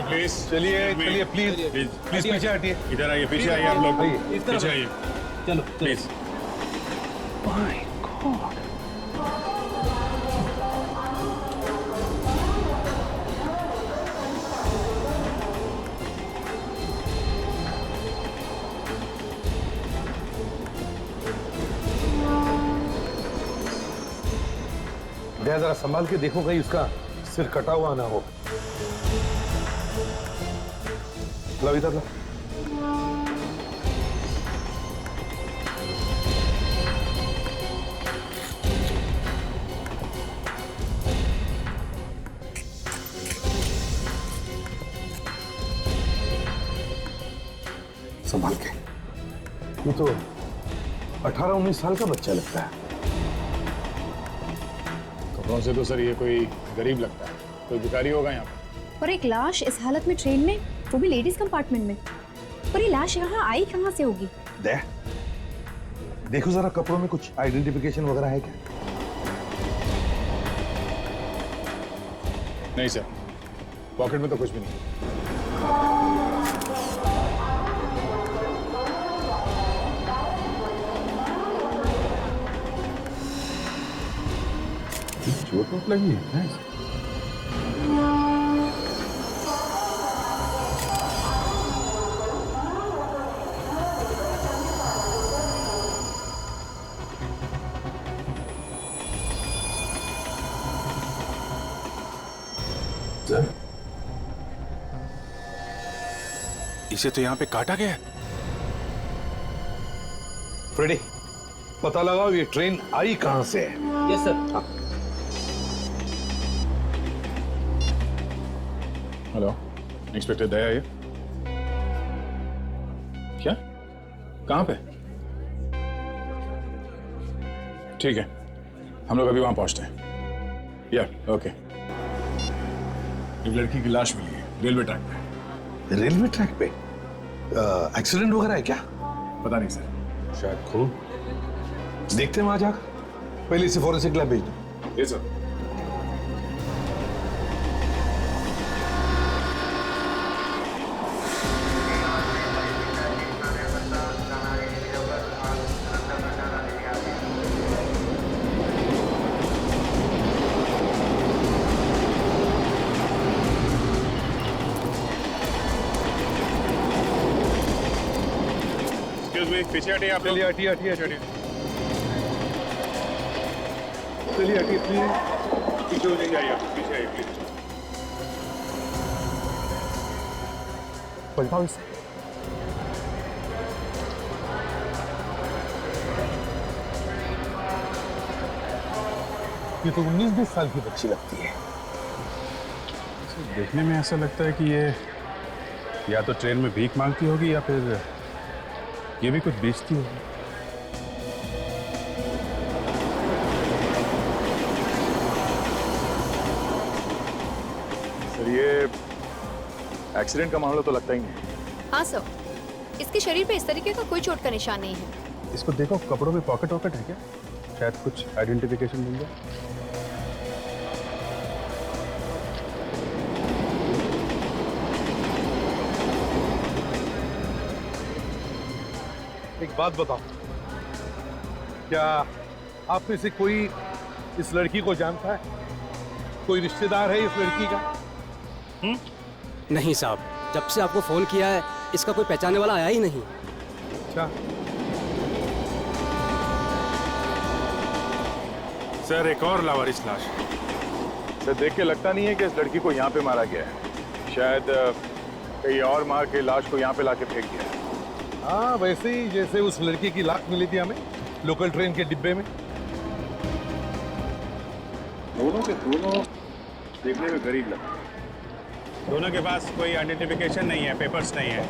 Please चलिए चलिए please please पीछे हटिए। इधर आइए, पीछे आइए आप लोग, पीछे आइए चलो प्लीज। दया जरा संभाल के देखो कहीं उसका सिर कटा हुआ ना हो। लो इधर लो। संभाल के। ये तो 18-19 साल का बच्चा लगता है। कपड़ों से तो सर ये कोई गरीब लगता है, कोई भिखारी होगा यहाँ पर। और एक लाश इस हालत में ट्रेन में, वो भी लेडीज कंपार्टमेंट में। और ये लाश यहाँ आई कहाँ से होगी? देखो जरा कपड़ों में कुछ आइडेंटिफिकेशन वगैरह है क्या? नहीं सर, पॉकेट में तो कुछ भी नहीं। चोट वोट लगी है? इसे तो यहाँ पे काटा गया है। फ्रेडी, पता लगाओ ये ट्रेन आई कहां से है। Yes sir. हेलो, इंस्पेक्टर दया ये क्या? कहाँ पे? ठीक है, हम लोग अभी वहां पहुंचते हैं। या ओके। एक लड़की की लाश मिली है रेलवे ट्रैक पे। रेलवे ट्रैक पे एक्सीडेंट वगैरह है क्या? पता नहीं सर। शायद खून। देखते हैं वहां जाकर। पहले इसे फॉरेंसिक लैब भेज दो। ये सर। पीछे हटिए आप लोग। चलिए हटिए हटिए हटिए। चलिए हटिए प्लीज। पीछे हो जाइए, पीछे आइए प्लीज। पलटाओ इसे। ये तो 19-20 साल की बच्ची लगती है। देखने में ऐसा लगता है कि ये या तो ट्रेन में भीख मांगती होगी या फिर ये भी कुछ बेचती होगी। सर ये एक्सीडेंट का मामला तो लगता ही नहीं। हाँ सर, इसके शरीर पे इस तरीके का कोई चोट का निशान नहीं है। इसको देखो, कपड़ों में पॉकेट वॉकेट है क्या? शायद कुछ आइडेंटिफिकेशन मिल जाए। एक बात बताओ, क्या आप में से कोई इस लड़की को जानता है? कोई रिश्तेदार है इस लड़की का? नहीं साहब, जब से आपको फोन किया है इसका कोई पहचानने वाला आया ही नहीं। अच्छा, सर एक और लावारिस लाश। सर देख के लगता नहीं है कि इस लड़की को यहाँ पे मारा गया है। शायद कहीं और मार के लाश को यहाँ पे लाके फेंक दिया है। हाँ वैसे ही जैसे उस लड़की की लाश मिली थी हमें लोकल ट्रेन के डिब्बे में। दोनों के दोनों देखने में गरीब लगते हैं। दोनों के पास कोई आइडेंटिफिकेशन नहीं है, पेपर्स नहीं है,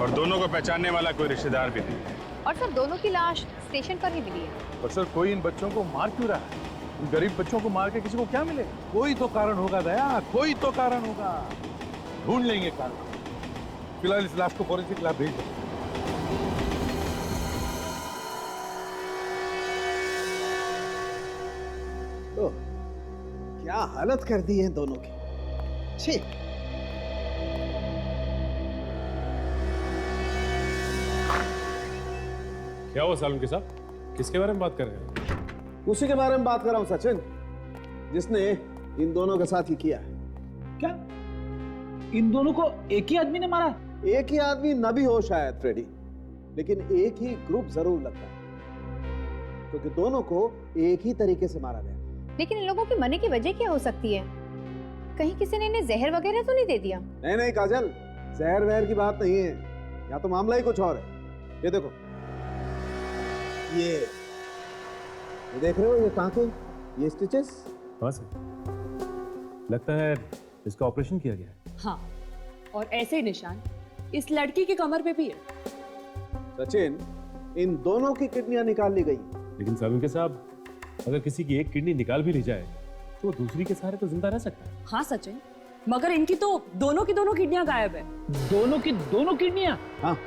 और दोनों को पहचानने वाला कोई रिश्तेदार भी नहीं है। और सर दोनों की लाश स्टेशन पर ही मिली है। पर सर कोई इन बच्चों को मार क्यों रहा है? इन गरीब बच्चों को मार के किसी को क्या मिले? कोई तो कारण होगा दया, कोई तो कारण होगा। ढूंढ लेंगे कारण। फिलहाल इस लाश को फॉरेंसिक लैब भेज दो। क्या हालत कर दी है दोनों की। छी, क्या हुआ सालुंके साहब, किसके बारे में बात कर रहे हैं? उसी के बारे में बात कर रहा हूं सचिन, जिसने इन दोनों के साथ ही किया है। क्या इन दोनों को एक ही आदमी ने मारा? एक ही आदमी न भी हो शायद फ्रेडी, लेकिन एक ही ग्रुप जरूर लगता है, क्योंकि दोनों को एक ही तरीके से मारा गया। लेकिन इन लोगों के मरने की वजह क्या हो सकती है? कहीं किसी ने इन्हें जहर वगैरह तो नहीं दे दिया? नहीं नहीं काजल, जहर वहर की बात नहीं है, या तो मामला ही कुछ और है। ये देखो, ये देख रहे हो, ये टांके, ये स्टिचेस। हाँ सर, लगता है इसका ऑपरेशन किया गया है। हाँ, और ऐसे निशान इस लड़की की कमर पे भी है। सचिन, इन दोनों की किडनियां निकाल ली गई। लेकिन सालुंके साहब, अगर किसी की एक किडनी निकाल भी ली जाए तो दूसरी के सहारे तो जिंदा रह सकता है। हाँ सचिन, मगर इनकी तो दोनों की दोनों किडनियां गायब है। दोनों की दोनों किडनियां? हाँ,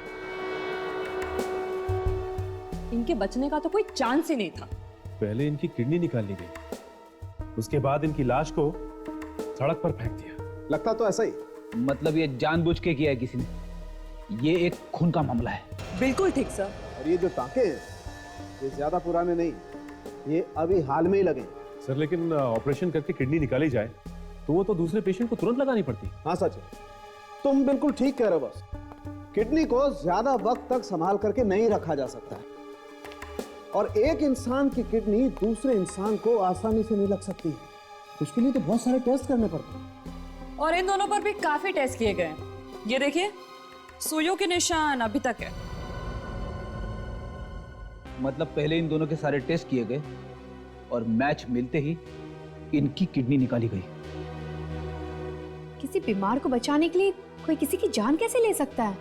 इनके बचने का तो कोई चांस ही नहीं था। पहले इनकी किडनी निकाल ली गई, उसके बाद इनकी लाश को सड़क पर फेंक दिया। लगता तो ऐसा ही। मतलब ये जानबूझ के किया है किसी ने? ये एक खून का मामला है। बिल्कुल ठीक सर। और ये जो टांके हैं, ये ज्यादा पुराने नहीं, ये अभी हाल में ही लगे। सर लेकिन ऑपरेशन करके किडनी निकाली जाए तो वो तो दूसरे पेशेंट को तुरंत लगानी पड़ती। हाँ सच है, तुम बिल्कुल ठीक कह रहे हो बस। किडनी को ज्यादा वक्त तक संभाल करके नहीं रखा जा सकता है, और एक इंसान की किडनी दूसरे इंसान को आसानी से नहीं लग सकती। उसके लिए तो बहुत सारे टेस्ट करने पड़ते हैं। और इन दोनों पर भी काफी टेस्ट किए गए। ये देखिए, सुइयों के निशान अभी तक है। मतलब पहले इन दोनों के सारे टेस्ट किए गए और मैच मिलते ही इनकी किडनी निकाली गई। किसी बीमार को बचाने के लिए कोई किसी की जान कैसे ले सकता है?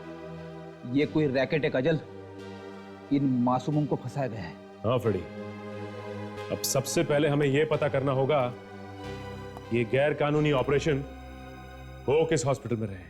ये कोई रैकेट है काजल, इन मासूमों को फंसाया गया है। हाँ फ्रेडी, अब सबसे पहले हमें यह पता करना होगा ये गैर कानूनी ऑपरेशन हो किस हॉस्पिटल में रहे।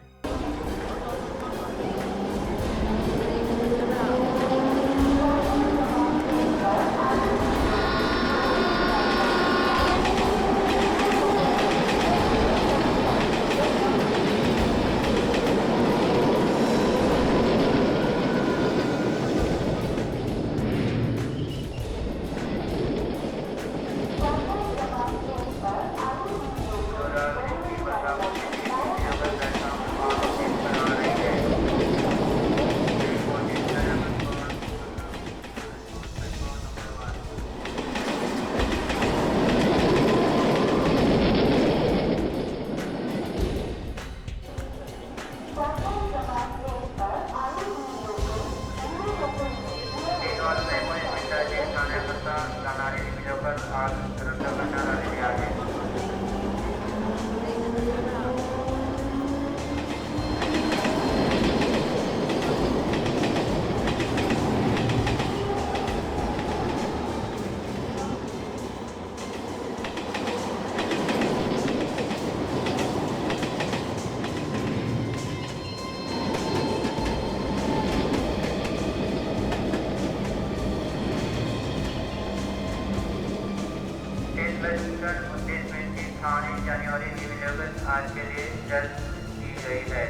थाने जाने वाली डिविजन आज के लिए जल्द की गई है।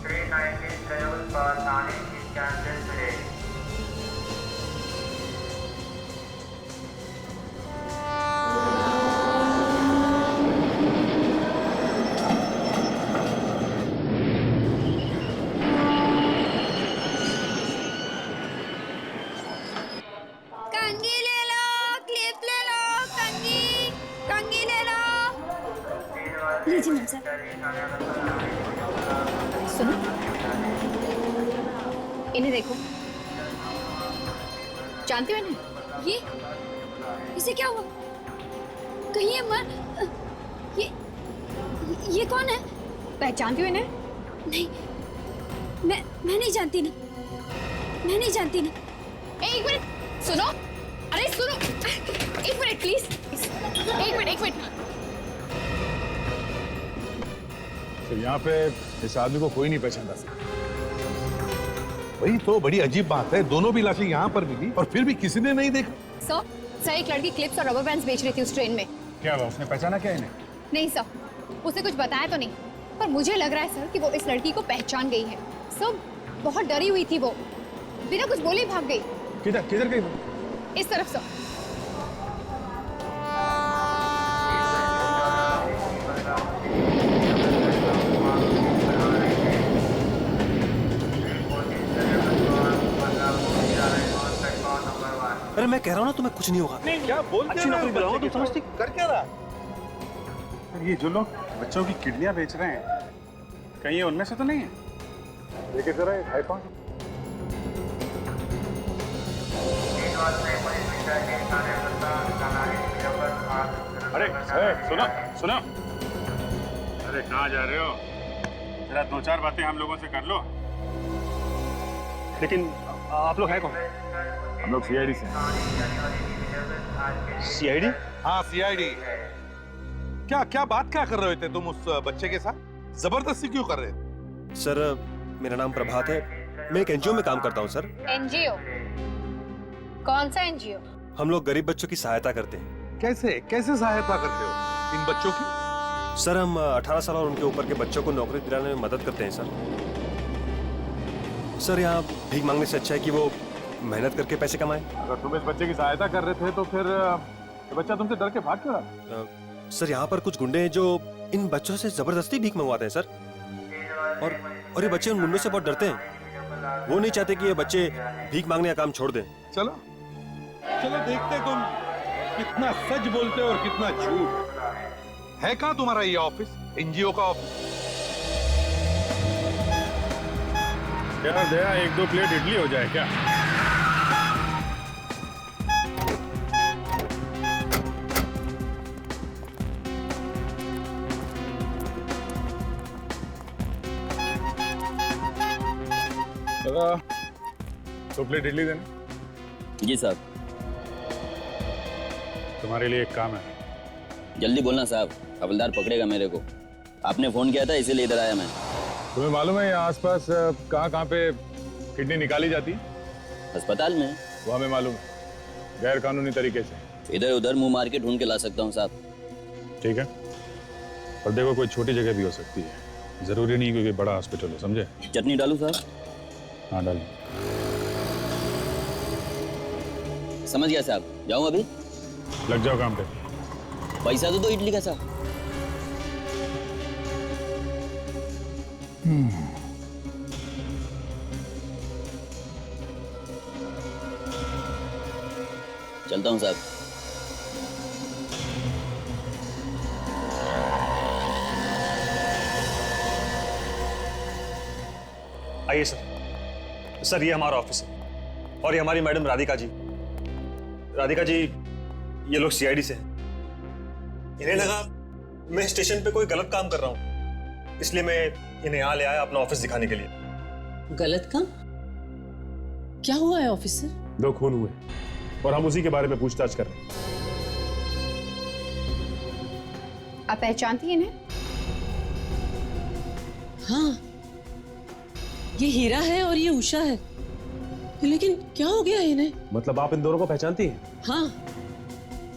ट्रेन 19 जरूर पर थाने की कैंसिल मिले। कंघी ले लो, क्लिप ले लो, कंघी ले लो। लीजिए मैम सर। सुनो, इन्हें देखो। जानते हो इन्हें? ये इसे क्या हुआ? कहीं ये मर ये कौन है? पहचानते हो इन्हें? नहीं, मैं नहीं जानती ना, मैं नहीं जानती ना। एक मिनट सुनो, अरे सुनो, एक मिनट प्लीज, एक मिनट। तो यहाँ पे इस आदमी को कोई नहीं पहचानता सर। वही तो बड़ी अजीब बात है, दोनों भी लाशें यहाँ पर मिली और फिर भी किसी ने नहीं देखा। सर एक लड़की क्लिप्स और रबर बैंड्स बेच रही थी उस ट्रेन में। क्या हुआ, उसने पहचाना क्या इन्हें? नहीं सर, उसे कुछ बताया तो नहीं, पर मुझे लग रहा है सर कि वो इस लड़की को पहचान गई है। सर बहुत डरी हुई थी वो, बिना कुछ बोले भाग गई। किधर किधर गई? इस तरफ से। अरे मैं कह रहा हूँ ना तुम्हें कुछ नहीं होगा। नहीं क्या बोल अच्छी नौकरी दिलाऊंगा, तुम समझती कर क्या रहा है? ये जो लोग बच्चों की किडनियां बेच रहे हैं, कहीं ये उनमें से तो नहीं है? देखिए जरा ये आईफोन। अरे सुनो सुनो, अरे कहाँ जा रहे हो? जरा दो चार बातें हम लोगों से कर लो। लेकिन आप लोग हैं कौन? हम लोग सीआईडी से। सीआईडी? हाँ सीआईडी। क्या क्या बात क्या कर रहे थे तुम उस बच्चे के साथ? जबरदस्ती क्यों कर रहे थे? सर मेरा नाम प्रभात है, मैं एक एनजीओ में काम करता हूँ सर। एनजीओ? कौन सा एनजीओ? हम लोग गरीब बच्चों की सहायता करते हैं। कैसे कैसे सहायता करते हो इन बच्चों की? सर हम 18 साल और उनके ऊपर के बच्चों को नौकरी दिलाने में मदद करते हैं सर। सर यहाँ भीख मांगने से अच्छा है कि वो मेहनत करके पैसे कमाएं। अगर तुम इस बच्चे की सहायता कर रहे थे तो फिर ये बच्चा तुमसे डर के भाग क्यों रहा? सर यहाँ पर कुछ गुंडे हैं जो इन बच्चों से जबरदस्ती भीख मंगवाते हैं सर। और ये बच्चे उन गुंडों से बहुत डरते हैं। वो नहीं चाहते कि ये बच्चे भीख मांगने का काम छोड़ दें। चलो चलो देखते तुम कितना सच बोलते हो और कितना झूठ। है कहाँ तुम्हारा ये ऑफिस, एनजीओ का ऑफिस? यार दया, एक दो प्लेट इडली हो जाए क्या? दो प्लेट इडली देना। जी साहब। तुम्हारे लिए एक काम है। जल्दी बोलना साहब, हवलदार पकड़ेगा मेरे को। आपने फोन किया था इसीलिए इधर आया मैं। तुम्हें मालूम है यहाँ आसपास कहाँ कहाँ पे किडनी निकाली जाती है? अस्पताल में। वो हमें मालूम है, गैर कानूनी तरीके से। इधर उधर मुंह मार के ढूंढ के ला सकता हूँ साहब। ठीक है, और देखो कोई छोटी जगह भी हो सकती है, जरूरी नहीं क्योंकि बड़ा हॉस्पिटल हो, समझे? चटनी डालूं साहब? हाँ डाल। समझ गया साहब, जाऊं अभी? लग जाओ काम पे। पैसा तो दो इडली का साहब। चलता हूं साहब। आइए सर। सर ये हमारा ऑफिस है और ये हमारी मैडम राधिका जी। राधिका जी ये लोग सीआईडी से हैं। इन्हें लगा मैं स्टेशन पे कोई गलत काम कर रहा हूं, इसलिए मैं इन्हें यहाँ ले आया अपना ऑफिस दिखाने के लिए। गलत काम? क्या हुआ है ऑफिसर? 2 खून हुए और हम उसी के बारे में पूछताछ कर रहे हैं। आप पहचानती हैं इन्हें? हाँ, ये हीरा है और ये उषा है। लेकिन क्या हो गया इन्हें? मतलब आप इन दोनों को पहचानती हैं? हाँ,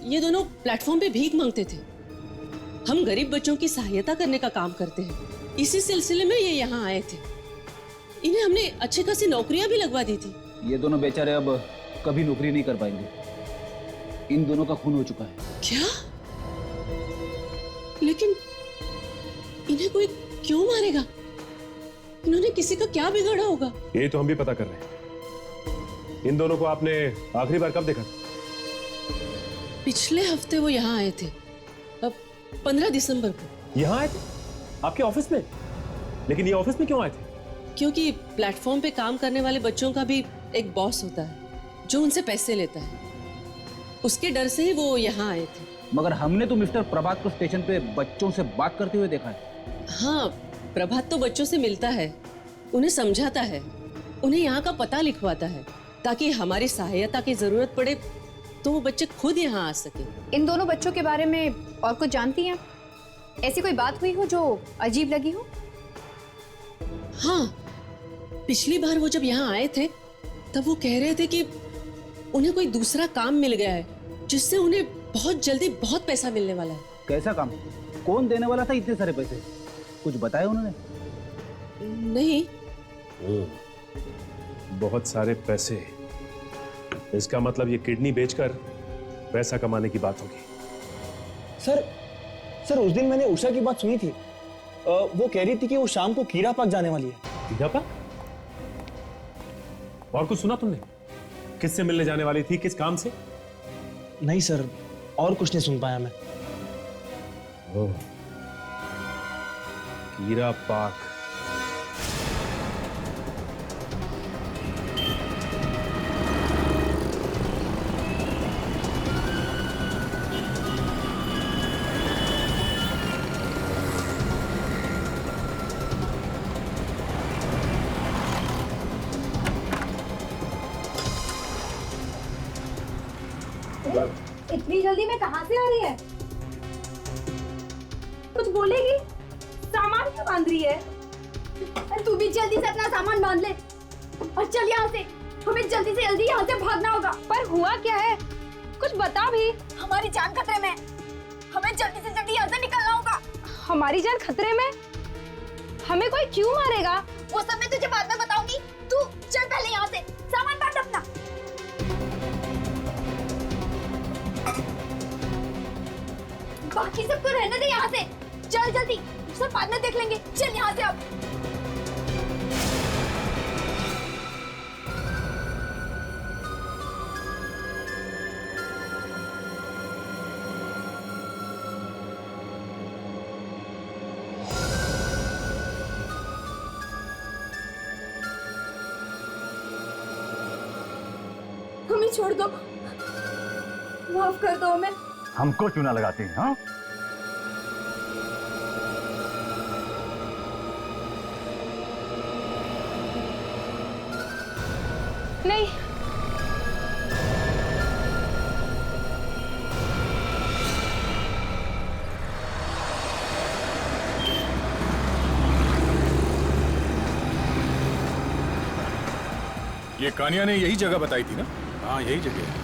ये दोनों प्लेटफॉर्म पे भीख मांगते थे। हम गरीब बच्चों की सहायता करने का काम करते हैं, इसी सिलसिले में ये यहाँ आए थे। इन्हें हमने अच्छी खासी नौकरियां भी लगवा दी थी। ये दोनों बेचारे अब कभी नौकरी नहीं कर पाएंगे। इन दोनों का खून हो चुका है। क्या? लेकिन इन्हें कोई क्यों मारेगा? इन्होंने किसी का क्या बिगाड़ा होगा? ये तो हम भी पता कर रहे हैं। इन दोनों को आपने आखिरी बार कब देखा? पिछले हफ्ते वो यहाँ आए थे, अब 15 दिसंबर को। यहाँ आए थे? आपके ऑफिस में? लेकिन ये ऑफिस में क्यों आए थे? क्योंकि प्लेटफॉर्म पे काम करने वाले बच्चों का भी एक बॉस होता है जो उनसे पैसे लेता है। उसके डर से ही वो यहाँ आए थे। मगर हमने तो मिस्टर प्रभात को स्टेशन पे बच्चों से बात करते हुए देखा है। हाँ, प्रभात तो बच्चों से मिलता है, उन्हें समझाता है, उन्हें यहाँ का पता लिखवाता है ताकि हमारी सहायता की जरूरत पड़े तो वो बच्चे खुद यहाँ आ सके। इन दोनों बच्चों के बारे में और कुछ जानती हैं? ऐसी कोई बात हुई हो जो अजीब लगी हो? हाँ, पिछली बार वो जब यहाँ आए थे तब वो कह रहे थे कि उन्हें कोई दूसरा काम मिल गया है जिससे उन्हें बहुत जल्दी बहुत पैसा मिलने वाला है। कैसा काम? कौन देने वाला था इतने सारे पैसे? कुछ बताया उन्होंने? नहीं। बहुत सारे पैसे। इसका मतलब ये किडनी बेचकर पैसा कमाने की बात होगी। सर उस दिन मैंने उषा की बात सुनी थी। वो कह रही थी कि वो शाम को कीड़ा पाक जाने वाली है। कीड़ा पाक? और कुछ सुना तुमने? किससे मिलने जाने वाली थी, किस काम से? नहीं सर, और कुछ नहीं सुन पाया मैं। ओह, कीड़ा पाक। इतनी जल्दी में कहां से आ रही है? कुछ बोलेगी? सामान क्यों बांध रही है? तू भी जल्दी से अपना सामान बांध ले और चल यहाँ से। हमें जल्दी से जल्दी यहाँ से भागना होगा। पर हुआ क्या है? कुछ बता भी। हमारी जान खतरे में। हमें जल्दी से जल्दी यहाँ से निकलना होगा। हमारी जान खतरे में? हमें कोई क्यों मारेगा? वो सब मैं तुझे बाद में बताऊंगी। तू चल पहले यहाँ से, सामान बांध अपना। बाकी सबको रहने दे यहाँ से। चल जल्दी, सब बाद में देख लेंगे। चल यहाँ से अब। हमें छोड़ दो, माफ कर दो हमें। हमको चूना लगाती हैं, हाँ? नहीं, ये कानिया ने यही जगह बताई थी ना? हाँ, यही जगह है।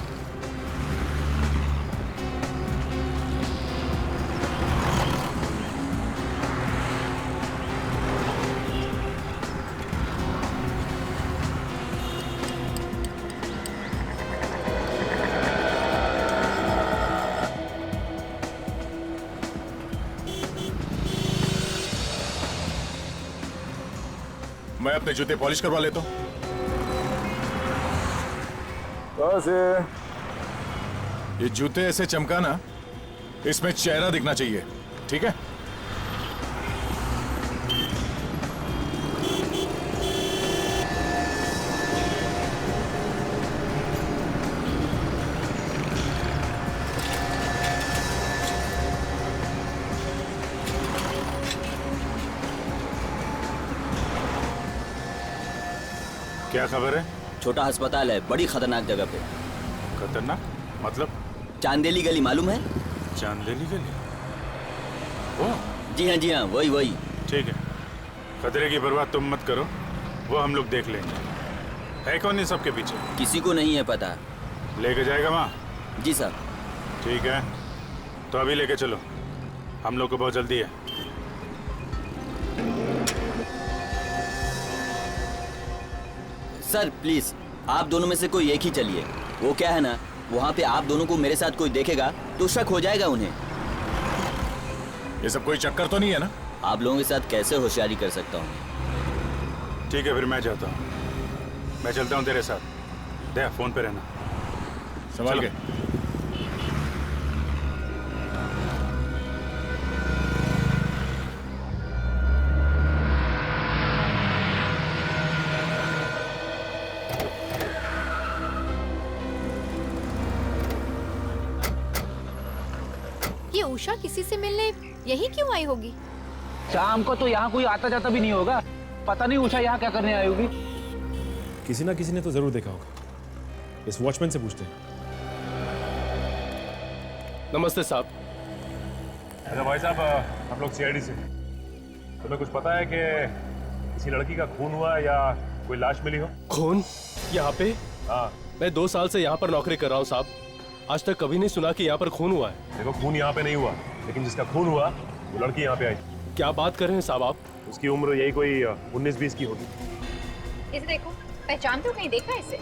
मैं अपने जूते पॉलिश करवा लेता हूँ। ये जूते ऐसे चमकाना, इसमें चेहरा दिखना चाहिए, ठीक है? क्या खबर है? छोटा अस्पताल है, बड़ी खतरनाक जगह पे। खतरनाक मतलब? चांदेली गली मालूम है? चांदेली गली? ओ जी हाँ, वही। ठीक है, खतरे की परवाह तुम मत करो, वो हम लोग देख लेंगे। है कौन इन सबके पीछे? किसी को नहीं है पता। लेके जाएगा वहाँ? जी सर। ठीक है, तो अभी लेके चलो, हम लोग को बहुत जल्दी है। सर प्लीज, आप दोनों में से कोई एक ही चलिए। वो क्या है ना, वहाँ पे आप दोनों को मेरे साथ कोई देखेगा तो शक हो जाएगा उन्हें। ये सब कोई चक्कर तो नहीं है ना? आप लोगों के साथ कैसे होशियारी कर सकता हूँ? ठीक है, फिर मैं जाता हूँ। मैं चलता हूँ तेरे साथ। दे फोन पे रहना, संभाल के। ये उषा किसी से मिलने यही क्यों आई होगी? शाम को तो यहाँ कोई आता जाता भी नहीं होगा। पता नहीं उषा यहाँ क्या करने आई होगी। किसी ना किसी ने तो जरूर देखा होगा। इस वॉचमैन से पूछते हैं। नमस्ते साहब। अच्छा भाई साहब, हम लोग सीआईडी से। तुम्हें कुछ पता है कि किसी लड़की का खून हुआ या कोई लाश मिली हो? खून यहाँ पे? हाँ। मैं 2 साल से यहाँ पर नौकरी कर रहा हूँ साहब। आज तक कभी नहीं सुना कि यहाँ पर खून हुआ है। देखो, खून यहाँ पे नहीं हुआ, लेकिन जिसका खून हुआ वो लड़की यहाँ पे आई। क्या बात कर रहे हैं साहब आप? उसकी उम्र यही कोई 19-20 की होगी। इसे देखो, पहचानते हो? कहीं देखा है इसे?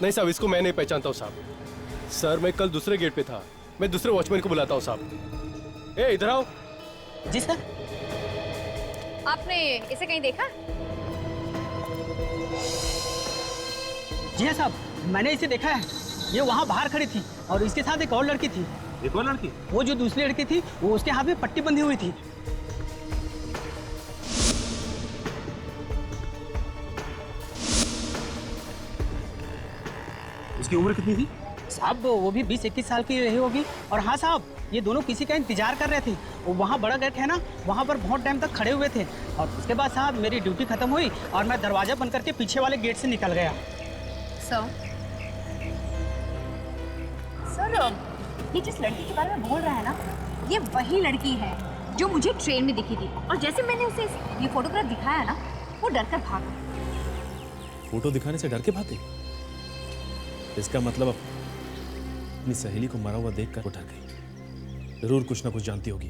नहीं साहब, इसको मैं नहीं पहचानता हूँ साहब। सर मैं कल दूसरे गेट पे था, मैं दूसरे वॉचमैन को बुलाता हूँ साहब। ए इधर आओ। जी सर। आपने इसे कहीं देखा? जी हाँ साहब, मैंने इसे देखा है। ये वहाँ बाहर खड़ी थी और इसके साथ एक और लड़की थी। एक और लड़की? वो जो दूसरी लड़की थी वो उसके हाथ में पट्टी बंधी हुई थी। उसकी उम्र कितनी थी? साहब वो भी 20-21 साल की रही होगी। और हाँ साहब, ये दोनों किसी का इंतजार कर रहे थे। वो वहाँ बड़ा गेट है ना, वहाँ पर बहुत टाइम तक खड़े हुए थे। और उसके बाद साहब मेरी ड्यूटी खत्म हुई और मैं दरवाजा बंद करके पीछे वाले गेट से निकल गया। सर, ये जिस लड़की के बारे में बोल रहा है ना, ये वही लड़की है जो मुझे ट्रेन में दिखी थी। और जैसे मैंने उसे ये फोटोग्राफ दिखाया ना, वो डर कर भागा। फोटो दिखाने से डर के भागे? इसका मतलब अपनी सहेली को मरा हुआ देखकर वो डर गई। जरूर कुछ ना कुछ जानती होगी।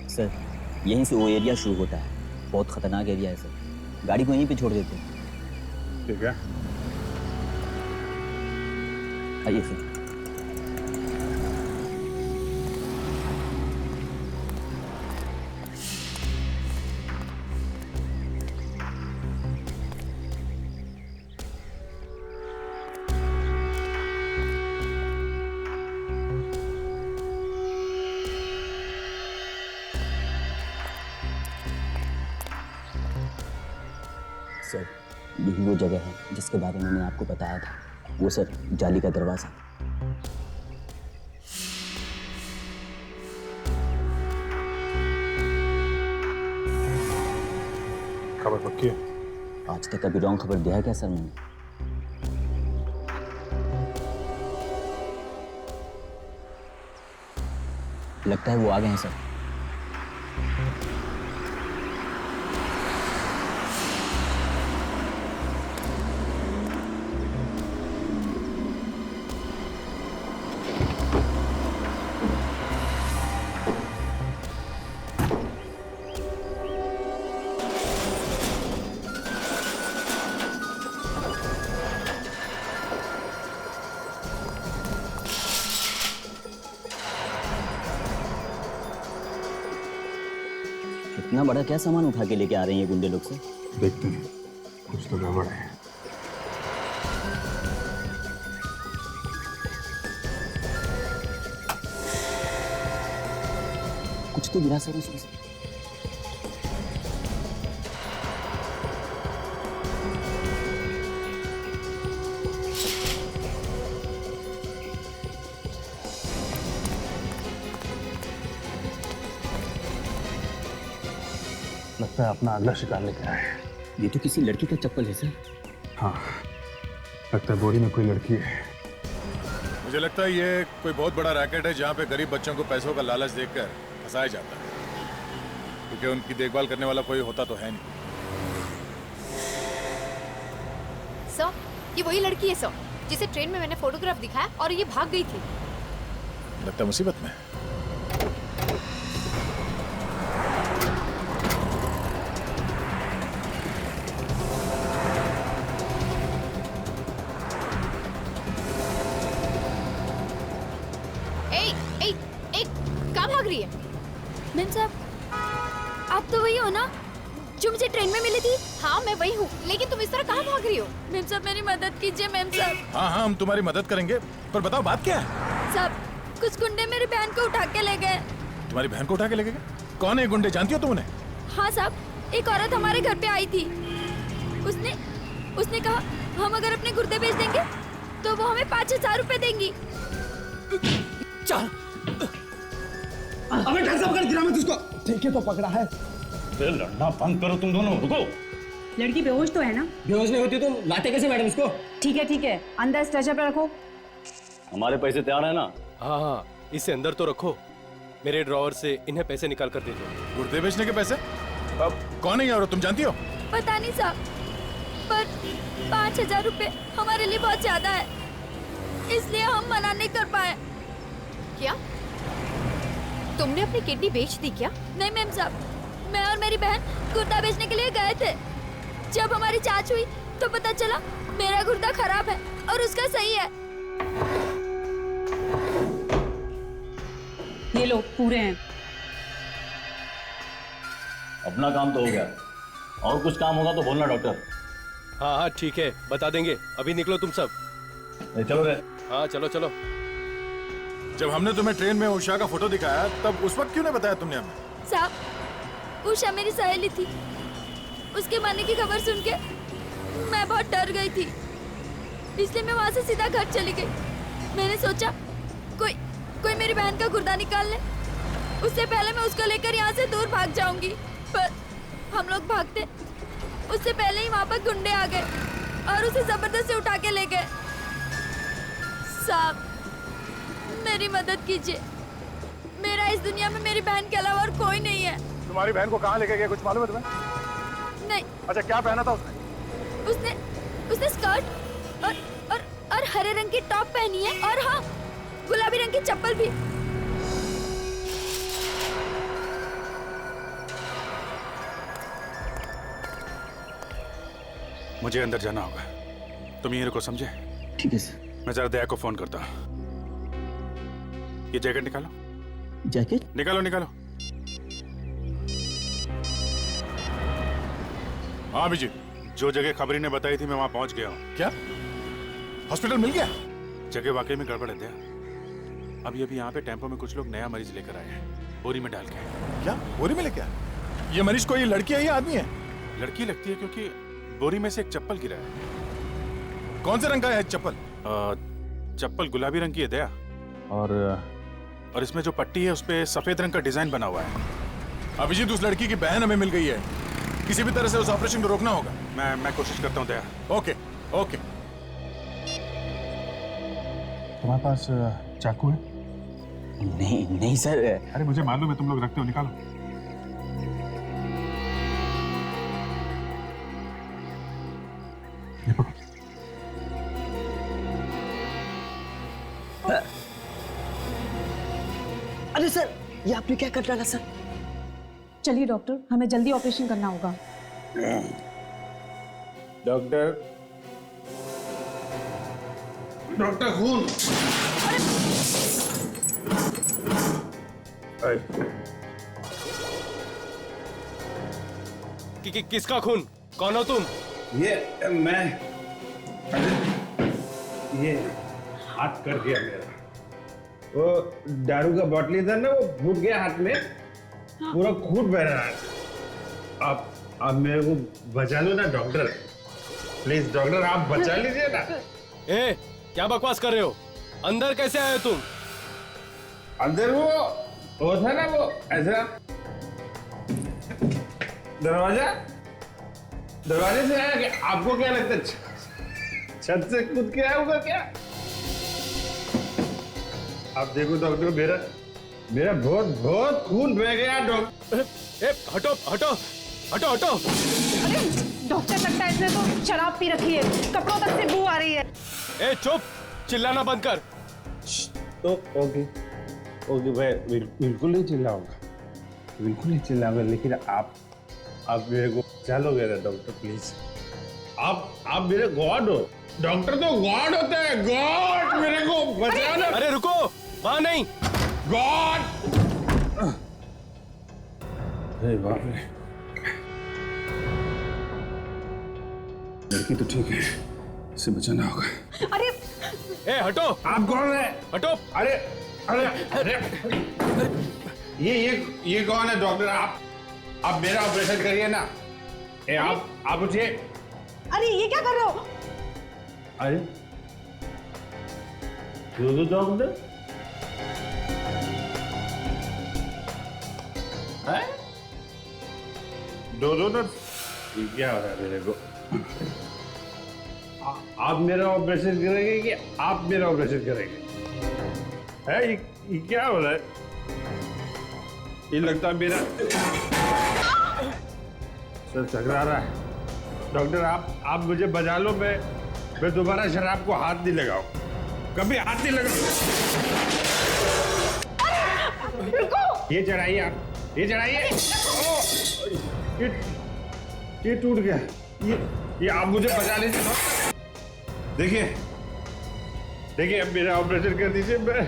सर यहीं से वो एरिया शुरू होता है। बहुत खतरनाक एरिया है सर। गाड़ी को यहीं पे छोड़ देते हैं। ठीक है, आइए सर। सर यही वो जगह है जिसके बारे में मैंने आपको बताया था। वो सर जाली का दरवाजा। खबर पक्की है? आज तक कभी रॉन्ग खबर दिया है क्या सर मैंने? लगता है वो आ गए हैं सर। इतना बड़ा क्या सामान उठा के लेके आ रहे हैं ये गुंडे लोग से? देखते हैं, कुछ तो गड़बड़ है। कुछ तो गिरा सर उसमें से। लगता है अपना अगला शिकार लेकर आए हैं। ये तो किसी लड़की का चप्पल है सर। हाँ, लगता है बोरी में कोई लड़की है। मुझे लगता है ये कोई बहुत बड़ा रैकेट है जहाँ पे गरीब बच्चों को पैसों का लालच देकर फंसाया जाता है, क्योंकि उनकी देखभाल करने वाला कोई होता तो है नहीं। सर, ये वही लड़की है सर, जिसे ट्रेन में मैंने फोटोग्राफ दिखाया और ये भाग गई थी। लगता है मुसीबत में। मैम साहब, आप तो वही हो ना जो मुझे ट्रेन में मिली थी? हाँ मैं वही हूँ, लेकिन तुम इस तरह कहाँ भाग रही हो? मैम साहब मेरी मदद कीजिए मैम साहब। हाँ हाँ हम तुम्हारी मदद करेंगे, पर बताओ बात क्या है? साहब कुछ गुंडे मेरी बहन को उठा के ले गए। तुम्हारी बहन को उठा के ले गए? कौन है गुंडे, जानती हो तुम उन्हें? हाँ साहब, एक औरत हमारे घर पे आई थी। उसने कहा हम अगर अपने गुर्दे बेच देंगे तो वो हमें 5,000 रुपए देंगी। चल अबे ढंग से पकड़, गिरा मत उसको। ठीक है तो पकड़ा है। लड़ना बंद करो तुम दोनों, रुको। लड़की बेहोश तो है ना? बेहोश नहीं होती तो लाते कैसे मैडम इसको? ठीक है, अंदर स्ट्रेचर पे रखो। हमारे पैसे तैयार है ना? हाँ हाँ, इसे अंदर तो रखो। मेरे ड्रॉवर से इन्हें पैसे निकाल कर दे दो। गुर्दे बेचने के पैसे? अब कौन है ये औरत, तुम जानती हो? पता नहीं साहब, पर 5,000 रुपए हमारे लिए बहुत ज्यादा है, इसलिए हम मना नहीं कर पाए। क्या तुमने अपनी किडनी बेच दी क्या? नहीं मैम साहब, मैं और मेरी बहन गुर्दा बेचने के लिए गए थे। जब हमारी जांच हुई तो पता चला मेरा गुर्दा खराब है और उसका सही है। ये लो पूरे हैं। अपना काम तो हो गया, और कुछ काम होगा तो बोलना डॉक्टर। हाँ हाँ ठीक है, बता देंगे। अभी निकलो तुम सब। चलो रे। हाँ चलो चलो। जब हमने तुम्हें ट्रेन में उषा का फोटो दिखाया तब उस वक्त क्यों नहीं बताया तुमने हमें? साहब, उषा मेरी सहेली थी। उसके मरने की खबर सुन के मैं बहुत डर गई थी, इसलिए मैं वहाँ से सीधा घर चली गई। मैंने सोचा कोई मेरी बहन का गुर्दा निकाल ले, उससे पहले मैं उसको लेकर यहाँ से दूर भाग जाऊंगी। पर हम लोग भागते, उससे पहले ही वहाँ पर गुंडे आ गए और उसे जबरदस्ती उठा के ले गए। साहब, मेरी मदद कीजिए। मेरा इस दुनिया में मेरी बहन के अलावा और कोई नहीं है। तुम्हारी बहन को कहाँ लेके गया, कुछ मालूम है तुम्हें? नहीं। अच्छा, क्या पहना था उसने? उसने स्कर्ट और हरे रंग की टॉप पहनी है, और हाँ, गुलाबी रंग की चप्पल भी। मुझे अंदर जाना होगा, तुम यहीं रुको, समझे? ठीक है सर। मैं जरा दया को फोन करता हूँ। ये जैकेट निकालो। जैकेट निकालो निकालो। हाँ अभिजीत, जो जगह खबरी ने बताई थी मैं वहां पहुंच गया हूँ। क्या हॉस्पिटल मिल गया? जगह वाकई में गड़बड़ है दया। अभी यहाँ पे टेम्पो में कुछ लोग नया मरीज लेकर आए हैं, बोरी में डाल के। क्या बोरी में लेके आए? ये मरीज कोई लड़की है या आदमी है? लड़की लगती है, क्योंकि बोरी में से एक चप्पल गिरा है। कौन से रंग का है चप्पल? चप्पल गुलाबी रंग की है दया, और इसमें जो पट्टी है उस पे सफेद रंग का डिजाइन बना हुआ है। अभिजीत, उस लड़की की बहन हमें मिल गई है, किसी भी तरह से उस ऑपरेशन को रोकना होगा। मैं कोशिश करता हूँ दया। Okay okay. तुम्हारे पास चाकू है? नहीं सर। अरे मुझे मालूम है तुम लोग रखते हो, निकालो। अरे सर, ये आपने क्या कर डाला सर? चलिए डॉक्टर, हमें जल्दी ऑपरेशन करना होगा। डॉक्टर खून। किसका खून? कौन हो तुम? ये मैं, ये हाथ कट गया मेरा। वो दारू का बॉटली था ना, वो फूट गया हाथ में, पूरा खून बह रहा है। आप मेरे को बचा लो ना डॉक्टर, प्लीज डॉक्टर, आप बचा लीजिए ना। ए, क्या बकवास कर रहे हो? अंदर कैसे आए तुम? अंदर वो था ना, वो ऐसा दरवाजे से आया। क्या आपको क्या लगता है छत से कूद के आया होगा क्या? आप देखो डॉक्टर, मेरा बहुत खून बह गया डॉक्टर। हटो हटो हटो हटो। अरे डॉक्टर, लगता है इसने तो शराब पी रखी है, कपड़ों तक से बू आ रही है। ए चुप, चिल्लाना बंद कर। तो ओके मैं बिल्कुल नहीं चिल्लाऊंगा, बिल्कुल नहीं चिल्लाऊंगा, लेकिन आप मेरे को बचा लोगे ना डॉक्टर, प्लीज। आप मेरे गॉड हो डॉक्टर, तो गॉड होता है, गॉड, मेरे को बचाना। अरे रुको, वहां नहीं, गॉड। अरे बाप रे, लड़की तो ठीक है, इसे बचाना होगा। अरे ए हटो। आप कौन है? हटो। अरे अरे अरे ये कौन है डॉक्टर? आप मेरा ऑपरेशन करिए ना। आप मुझे। अरे ये क्या कर रहे हो? अरे दो डॉक्टर है, दो ये क्या हो रहा है मेरे को? आप मेरा ऑपरेशन करेंगे कि आप मेरा ऑपरेशन करेंगे? है ये क्या हो रहा है? ये लगता है मेरा सर टकरा रहा है। डॉक्टर आप मुझे बचा लो, मैं दोबारा शराब को हाथ नहीं लगाऊं। कभी हाथ नहीं लगा। ये चढ़ाइए आप, ये चढ़ाइए। ये टूट गया। ये आप मुझे बचा लीजिए। देखिए देखिए, अब मेरा ऑपरेशन कर दीजिए। मैं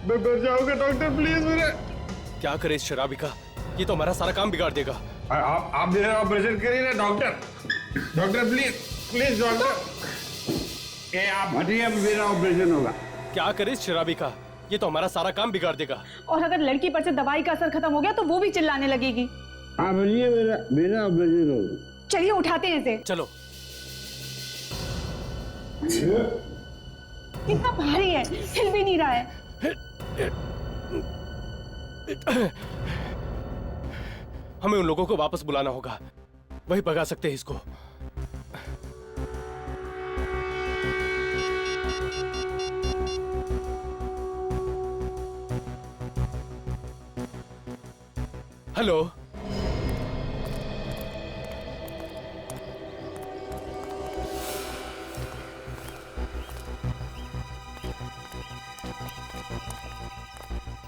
मर जाऊंगा डॉक्टर, प्लीज मेरे। क्या करे इस शराबी का, ये तो हमारा सारा काम बिगाड़ देगा। आप मेरा ऑपरेशन करिए ना doctor. Doctor please please doctor, ये आप हटिए, अब मेरा ऑपरेशन होगा। क्या करे इस शराबी का, ये तो हमारा सारा काम बिगाड़ देगा। और अगर लड़की पर से दवाई का असर खत्म हो गया तो वो भी चिल्लाने लगेगी। आप हटिए, मेरा ऑपरेशन होगा। चलिए उठाते हैं इसे। चलो। कितना भारी है, हिल भी नहीं रहा है। हमें उन लोगों को वापस बुलाना होगा, वही भगा सकते हैं इसको। हेलो,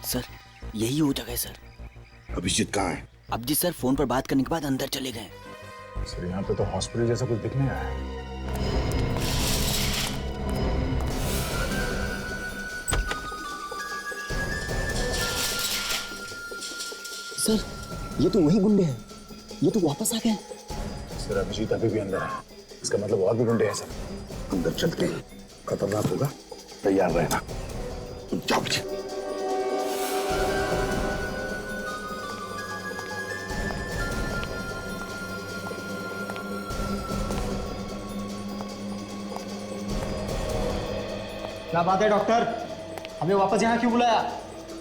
सर यही वो जगह है सर। अभिजीत कहाँ है? अभिजीत सर फोन पर बात करने के बाद अंदर चले गए। सर यहाँ पे तो हॉस्पिटल जैसा कुछ दिख नहीं रहा है। सर ये तो वही गुंडे हैं, ये तो वापस आ गए। सर अभिजीत अभी भी अंदर है, इसका मतलब और भी गुंडे हैं सर। अंदर चलते हैं, खतरनाक होगा, तैयार रहना। तुम जाओ पीछे। क्या बात है डॉक्टर, हमें वापस यहाँ क्यों बुलाया?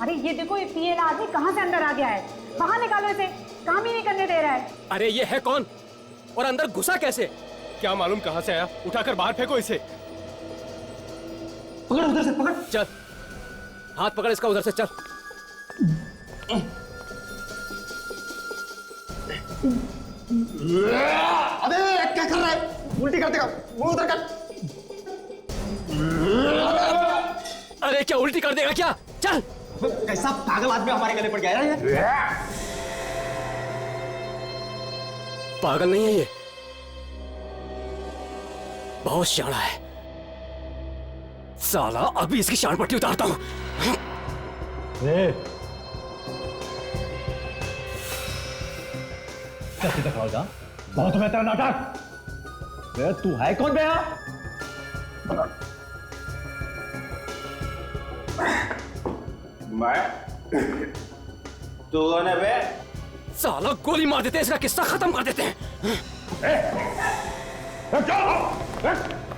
अरे ये देखो, ये पीएल आदमी कहाँ से अंदर आ गया है। बाहर निकालो इसे, काम ही नहीं करने दे रहा है। अरे ये है कौन और अंदर घुसा कैसे? क्या मालूम कहाँ से आया, उठाकर बाहर फेंको इसे। पकड़ उधर से, पकड़। चल, हाथ पकड़ इसका, उधर से चल। अबे क्या कर रहा है, उल्टी कर देगा, मुंह उधर कर। अरे क्या उल्टी कर देगा क्या? चल। कैसा पागल आदमी हमारे गले पड़ गया है ये? पागल नहीं है ये, बहुत शाना है साला। अभी इसकी शान पट्टी उतारता हूं। कैसे दिखाओगा? बहुत बेहतर नाटक। तू है कौन बे? मैं तो कौन है बे? साला गोली मार देते हैं, इसका किस्सा खत्म कर देते हैं।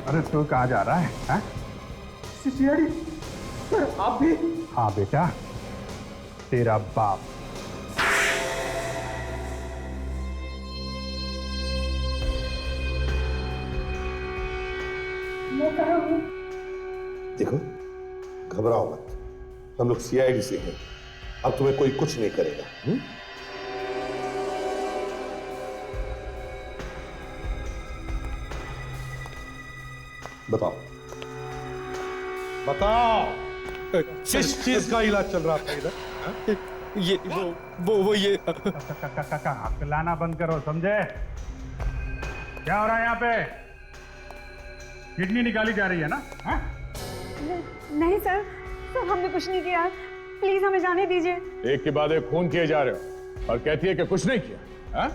अरे तू कहाँ जा रहा है? सीआईडी सर, आप भी? हाँ बेटा, तेरा बाप। मैं कहाँ हूँ? देखो घबराओ मत, हम लोग सीआईडी से हैं, अब तुम्हें कोई कुछ नहीं करेगा। बताओ बताओ, किस चीज का इलाज चल रहा था इधर? ये वो ये हकलाना बंद करो, समझे? क्या हो रहा है यहाँ पे? किडनी निकाली जा रही है ना? नहीं सर, हमने कुछ नहीं किया, प्लीज हमें जाने दीजिए। एक के बाद एक खून किए जा रहे हो और कहती है कि कुछ नहीं किया। हा?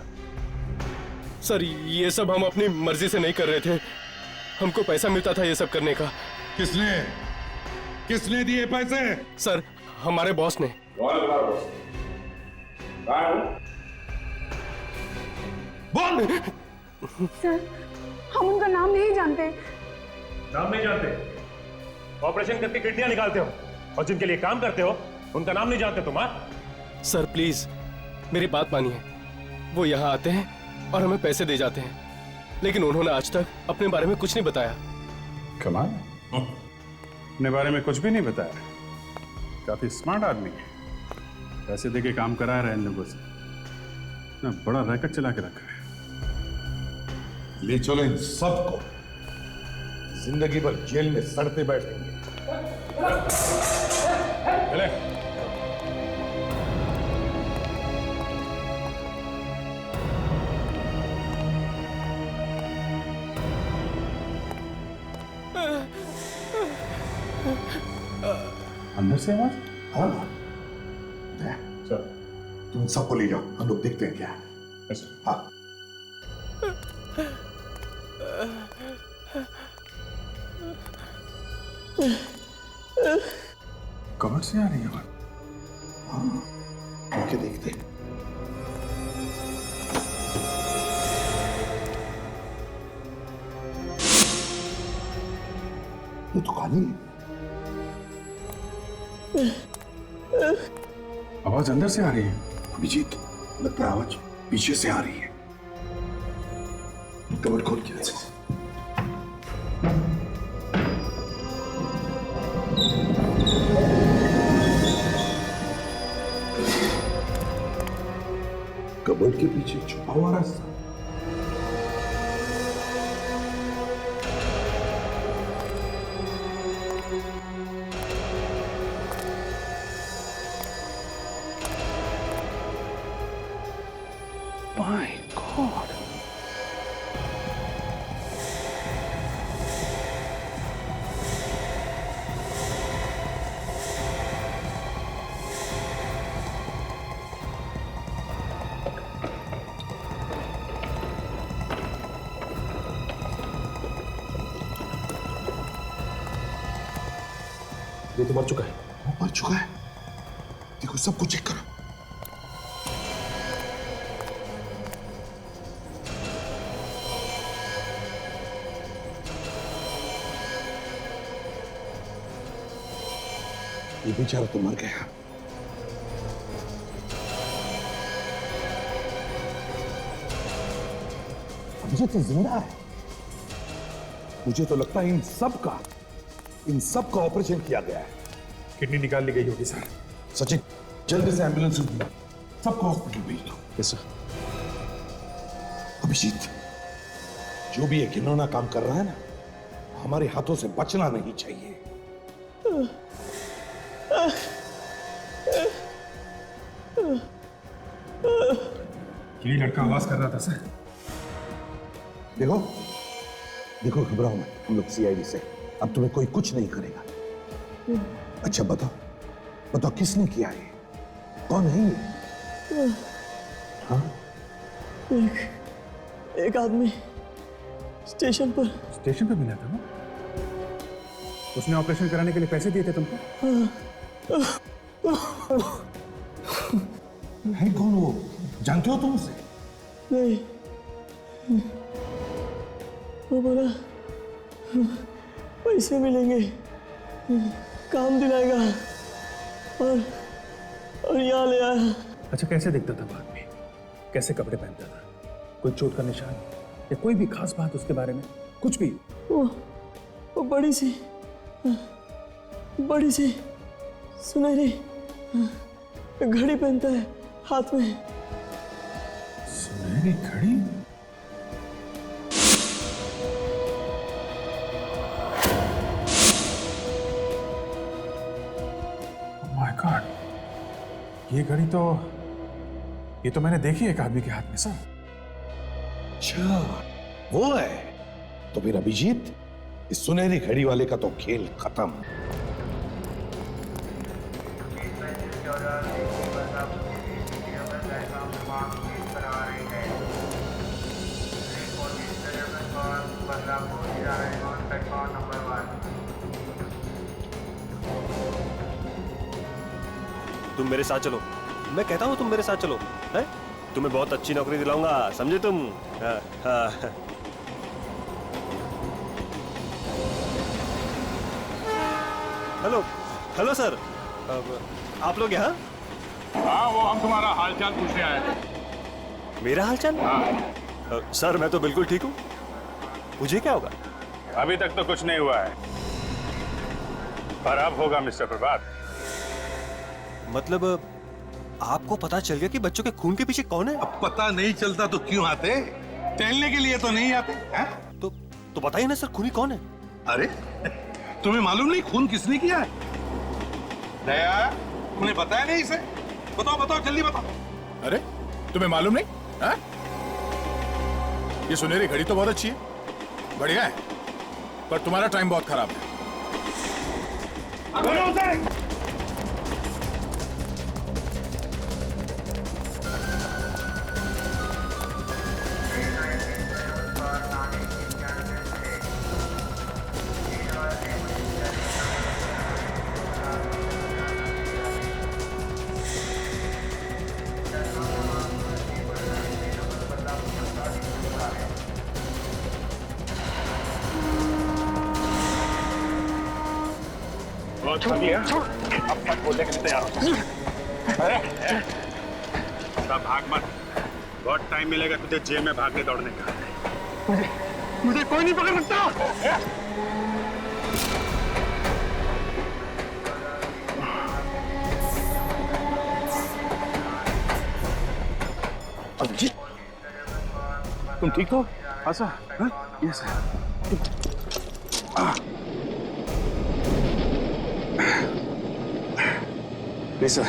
सर ये सब हम अपनी मर्जी से नहीं कर रहे थे, हमको पैसा मिलता था ये सब करने का। किसने दिए पैसे? सर हमारे बॉस ने। बोल। सर हम उनका नाम नहीं जानते। नाम नहीं जानते? ऑपरेशन करके किडनियां निकालते हो और जिनके लिए काम करते हो उनका नाम नहीं जानते तुम? सर प्लीज मेरी बात मानिए, वो यहाँ आते हैं और हमें पैसे दे जाते हैं, लेकिन उन्होंने आज तक अपने बारे में कुछ नहीं बताया। कमाल, अपने बारे में कुछ भी नहीं बताया। काफी स्मार्ट आदमी है, पैसे देके काम करा रहे हैं इन लोगों से, ना बड़ा रैकेट चला के रखा है। ले चलो इन सबको, जिंदगी भर जेल में सड़ते बैठेंगे। चले। अंदर से आवाज? हाँ सर, तुम सबको ले जाओ, हम लोग देखते हैं क्या है। हाँ कमर से आ रही है आवाज। हाँ आके देखते हैं। ये तो खाली है। आवाज अंदर से आ रही है। अभिजीत, लगता है आवाज पीछे से आ रही है। कमर खोल के देखो। कबर्ड के पीछे छुपा हुआ रास्ता। My God. ये तो मर चुका है। वो मर चुका है। देखो सबको चेक करो। ये बेचारा तो मर गया। मुझे तो जिंदा है। मुझे तो लगता है इन सब का ऑपरेशन किया गया है। किडनी निकाल ली गई होगी सर। सचिन, जल्दी से एम्बुलेंस सबको हॉस्पिटल भेज दो। Yes sir. अभिजीत, जो भी ये घिनौना काम कर रहा है ना, हमारे हाथों से बचना नहीं चाहिए। ये लड़का आवाज कर रहा था सर। देखो देखो, घबराओ मत, हम लोग सीआईडी से, अब तुम्हें कोई कुछ नहीं करेगा। अच्छा बताओ किसने किया ये? कौन है ये? हाँ? एक आदमी स्टेशन पर मिला था ना? उसने ऑपरेशन कराने के लिए पैसे दिए थे तुमको? है कौन वो? जानते हो तुम उसे? नहीं, वो बोला पैसे मिलेंगे, काम दिलाएगा और यहाँ ले आया। अच्छा, कैसे दिखता था बाद में? कैसे कपड़े पहनता था? कोई चोट का निशान या कोई भी खास बात उसके बारे में? कुछ भी? वो बड़ी सी सुनहरी घड़ी पहनता है हाथ में। सुनहरी घड़ी? माय गॉड, ये घड़ी तो मैंने देखी एक आदमी के हाथ में सर। अच्छा, वो है? तो फिर अभिजीत, इस सुनहरी घड़ी वाले का तो खेल खत्म। तुम मेरे साथ चलो, मैं कहता हूँ तुम मेरे साथ चलो, है? तुम्हें बहुत अच्छी नौकरी दिलाऊंगा, समझे तुम? हाँ, हाँ। हेलो सर, आप लोग यहाँ? हाँ, वो हम तुम्हारा हालचाल पूछने आए थे। मेरा हालचाल? हाँ। सर मैं तो बिल्कुल ठीक हूँ। मुझे क्या होगा? अभी तक तो कुछ नहीं हुआ है, पर अब होगा मिस्टर प्रभात। मतलब आपको पता चल गया कि बच्चों के खून के पीछे कौन है? अब पता नहीं चलता तो क्यों आते? टहलने के लिए तो नहीं आते हैं? तो बताइए ना सर, खूनी कौन है? अरे तुम्हें मालूम नहीं खून किसने किया है? दया, तुमने बताया नहीं इसे? बताओ बताओ जल्दी बताओ। अरे तुम्हें मालूम नहीं? हा? ये सुनहरी घड़ी तो बहुत अच्छी है, बढ़िया है, पर तुम्हारा टाइम बहुत खराब है। अब मत बोलने के लिए तैयार हो। अरे भाग मत, बहुत टाइम मिलेगा तुझे जेल में भागने दौड़ने का। मुझे कोई नहीं पकड़ सकता। अभिजीत, तुम ठीक हो? हाँ सर। यस नहीं सर,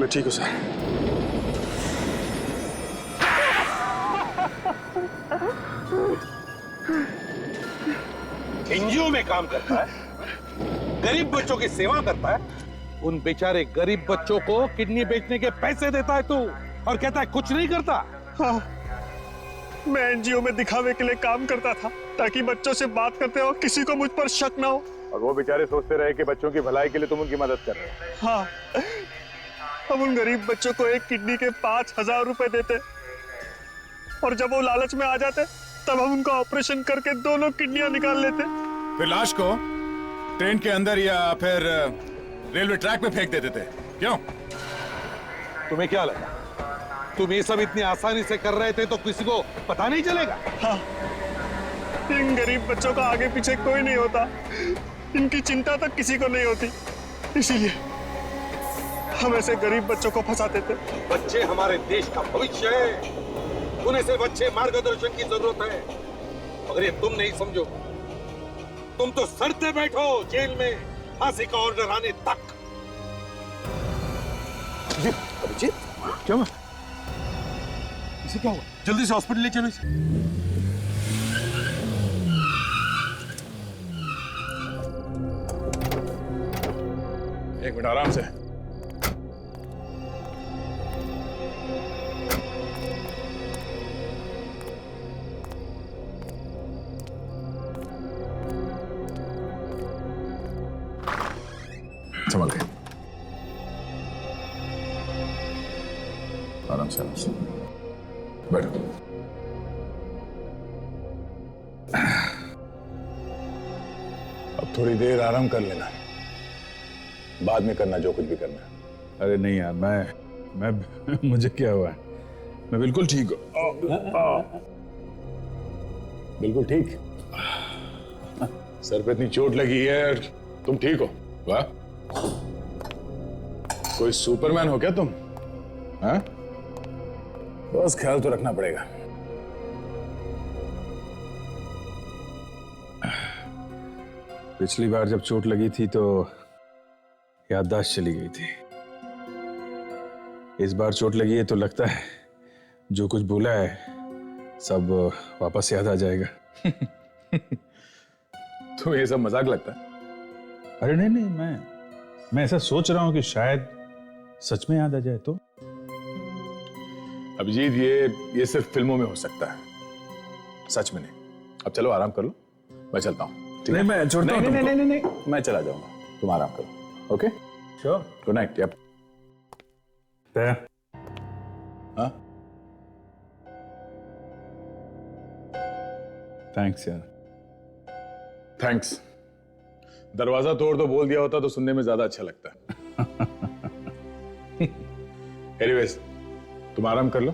मैं ठीक हूँ सर। एनजीओ में काम करता है, गरीब बच्चों की सेवा करता है, उन बेचारे गरीब बच्चों को किडनी बेचने के पैसे देता है तू, और कहता है कुछ नहीं करता। हाँ, मैं एनजीओ में दिखावे के लिए काम करता था ताकि बच्चों से बात करते हो किसी को मुझ पर शक ना हो। और वो बेचारे सोचते रहे कि बच्चों की भलाई के लिए तुम उनकी मदद कर रहे हो। हाँ, हम उन गरीब बच्चों को एक किडनी के 5,000 रुपए देते, और जब वो लालच में आ जाते तब हम उनका ऑपरेशन करके दोनों किडनियां निकाल लेते। फिर लाश को ट्रेन के अंदर या फिर रेलवे ट्रैक पे फेंक देते थे। क्यों? तुम्हें क्या लगा तुम ये सब इतनी आसानी से कर रहे थे तो किसी को पता नहीं चलेगा? हाँ, इन गरीब बच्चों का आगे पीछे कोई नहीं होता, इनकी चिंता तक किसी को नहीं होती, इसीलिए हम ऐसे गरीब बच्चों को फंसाते थे। बच्चे हमारे देश का भविष्य है, उन्हें सिर्फ अच्छे मार्गदर्शन की जरूरत है। अगर ये तुम नहीं समझो, तुम तो सड़ते बैठो जेल में फांसी का ऑर्डर आने तक। अभिजीत, क्या हुआ? इसे क्या हुआ? जल्दी से हॉस्पिटल ले चलो इसे। एक मिनट आराम से। संभल के, आराम से बैठो। अब थोड़ी देर आराम कर लेना, बाद में करना जो कुछ भी करना। अरे नहीं यार, मैं मुझे क्या हुआ है? मैं बिल्कुल ठीक हूँ। बिल्कुल ठीक? सर पे इतनी चोट लगी है और तुम ठीक हो? वाह, कोई सुपरमैन हो क्या तुम? हाँ? बस ख्याल तो रखना पड़ेगा। पिछली बार जब चोट लगी थी तो याददाश्त चली गई थी। इस बार चोट लगी है तो लगता है जो कुछ बोला है सब वापस याद आ जाएगा। तुम्हें ये सब मजाक लगता है? अरे नहीं नहीं, मैं ऐसा सोच रहा हूं कि शायद सच में याद आ जाए तो। अभिजीत, ये सिर्फ फिल्मों में हो सकता है, सच में नहीं। अब चलो आराम कर लो, मैं चलता हूँ। नहीं, मैं छोड़ता हूँ तुमको। नहीं, मैं चला जाऊंगा, तुम आराम करो। Okay, sure. Good night. Yup. हाँ, थैंक्स यार। थैंक्स। दरवाजा तोड़ तो बोल दिया होता तो सुनने में ज्यादा अच्छा लगता है। एनीवेज, तुम आराम कर लो,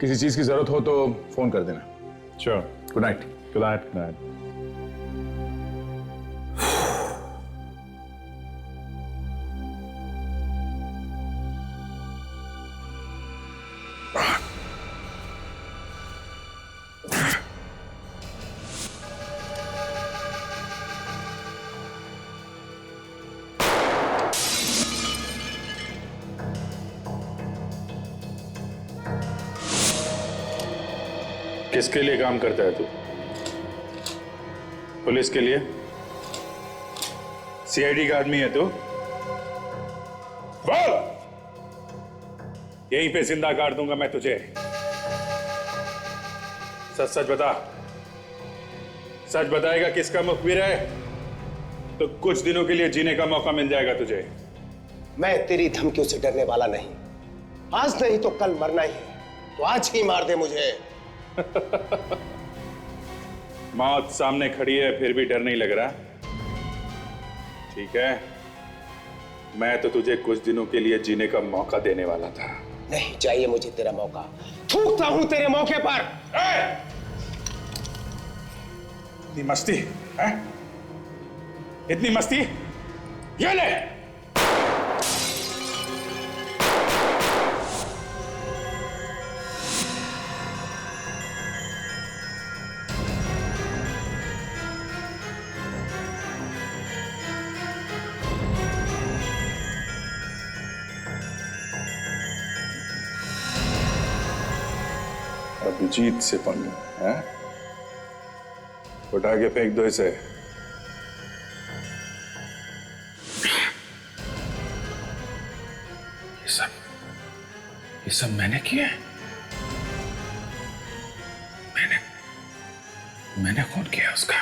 किसी चीज की जरूरत हो तो फोन कर देना। Sure. Good night. Good night. Good night. किसके लिए काम करता है तू? पुलिस के लिए? सीआईडी का आदमी है तू? बोल! यहीं पे जिंदा काट दूंगा मैं तुझे। सच सच बता। सच बताएगा किसका मुखबिर है तो कुछ दिनों के लिए जीने का मौका मिल जाएगा तुझे। मैं तेरी धमकियों से डरने वाला नहीं। आज नहीं तो कल मरना ही है, तो आज ही मार दे मुझे। मौत सामने खड़ी है फिर भी डर नहीं लग रहा? ठीक है, मैं तो तुझे कुछ दिनों के लिए जीने का मौका देने वाला था। नहीं चाहिए मुझे तेरा मौका, थूकता हूं तेरे मौके पर। इतनी मस्ती है? इतनी मस्ती? ये ले! अभिजीत से पंगा है? उठा के फेंक दो इसे। ये सब मैंने किया है। मैंने खून किया उसका।